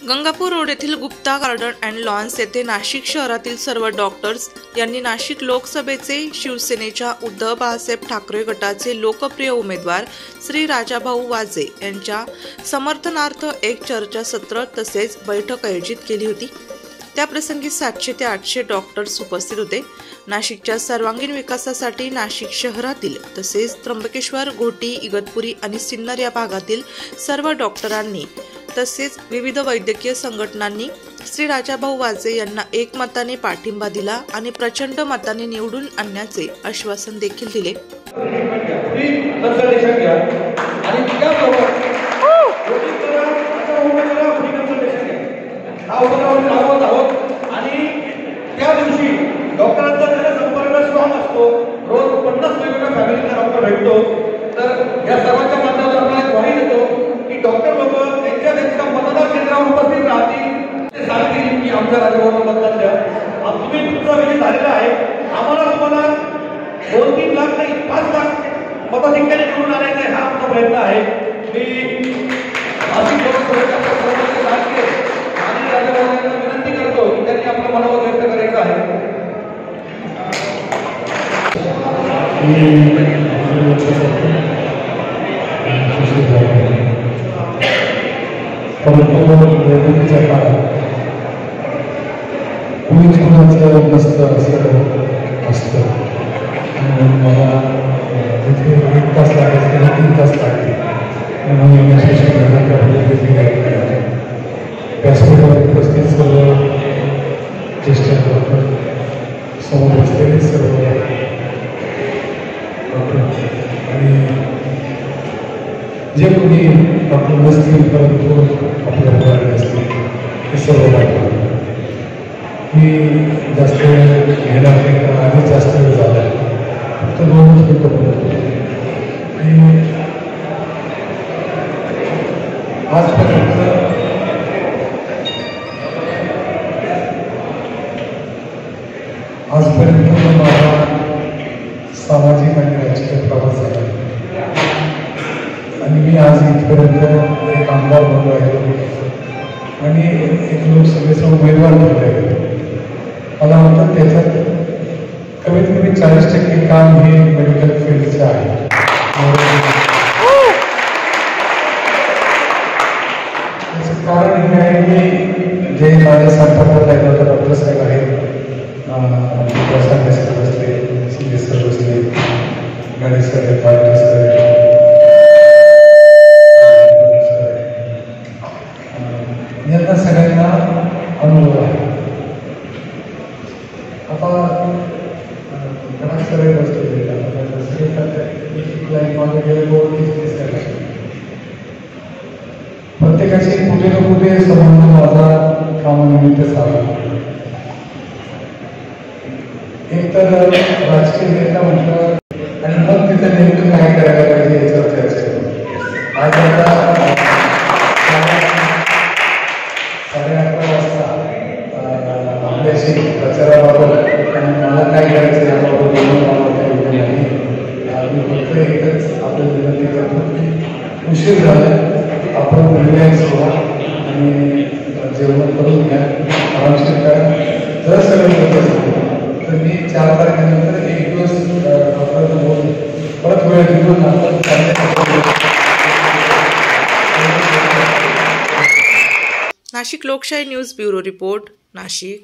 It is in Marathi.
गंगापूर रोड येथील गुप्ता गार्डन अँड लॉन्स येथे नाशिक शहरातील सर्व डॉक्टर्स यांनी नाशिक लोकसभेचे शिवसेनेच्या उद्धव बाळासाहेब ठाकरे गटाचे लोकप्रिय उमेदवार श्री राजाभाऊ वाजे यांच्या समर्थनार्थ एक चर्चासत्र तसेच बैठक आयोजित केली होती। त्याप्रसंगी 700 ते 800 डॉक्टर्स उपस्थित होते। नाशिकच्या सर्वांगीण विकासासाठी नाशिक शहरातील तसेच त्र्यंबकेश्वर, घोटी, इगतपुरी आणि सिन्नर या भागातील सर्व डॉक्टरांनी तसेच विविध वैद्यकीय संघटनांनी श्री राजाभाऊ वाजे यांना एकमताने पाठिंबा दिला आणि प्रचंड मताने निवडून आणण्याचे आश्वासन देखील दिले। डॉक्टरांचा संपर्क स्ट्रॉंग असतो। रोज 50 वेगवेगळ्या फॅमिलीला डॉक्टर भेटतो। तर या सर्वांच्या माध्यमातून आपल्याला ग्वाही देतो की डॉक्टर लोक त्यांच्या मतदार केंद्रावर उपस्थित राहतील, ते सांगतील की आमच्या राजाभाऊला मतदान द्या। तुम्ही तुमचा विजय झालेला आहे। आम्हाला तुम्हाला 2-3 लाख नाही 5 लाख मताधिक्याने निवडून आणायचा आहे, हा आमचा प्रयत्न आहे। मी राजाभाऊंना विनंती करतो की त्यांनी आपलं मनोबल व्यक्त करायचं आहे। निवडणुकीच्या काळात कुणीच कुणाचं नसतं असतं म्हणून मला तिथे 1 तास लागायचं त्याला 3 तास लागले म्हणून व्यासपीठावर उपस्थित सर्व ज्येष्ठ डॉक्टर, समोर बसलेले सर्व डॉक्टर आणि जे कोणी डॉक्टर नसतील परंतु आपल्या मुलांना असतील ते सर्व डॉक्टर। मी जास्त वेळ घेणार नाही कारण आधी जास्त वेळ झाला आहे, फक्त 2 मिनिटं बोलतो। आणि आजपर्यंत माझा सामाजिक आणि राजकीय प्रवास झाला आणि मी आज इथपर्यंत एक आमदार बनलो आहे आणि एक लोकसभेचा उमेदवार बनलो आहे। मला वाटतं त्याच्यात कमीत कमी 40% काम हे मेडिकल फील्डचे आहे। त्याचं कारण हे आहे की जे माझ्या संपर्कात डॉक्टर साहेब आहेत, प्रसाद सर बसले, शिंदे सर बसले, गाडी सर, पाटील सर, यांना सगळ्यांना अनुभव आहे। आता घरात सगळे बसलेले प्रत्येकाची कुठे ना कुठे संबंध माझा कामानिमित्त झाला। एक तर राजकीय नेता म्हटलं आणि मग तिथे नेमकं काय करायला पाहिजे याच्यावर चर्चा करू। आज आता 11:30 वाजता आपल्याशी प्रचाराबाबत आणि मला काय करायचं याबाबत बोलून काही नाही। मी फक्त एकच आपल्याला विनंती करतो की उशीर झाला, आपण निर्णय सोडा आणि जेवण करून घ्या, आरामशीर करा। जर सगळं होत असेल तर मी 4 तारखेनंतर 1 दिवस डॉक्टरांना बोलून परत वेळ घेऊन नाशिक लोकशाही न्यूज ब्युरो रिपोर्ट, नाशिक।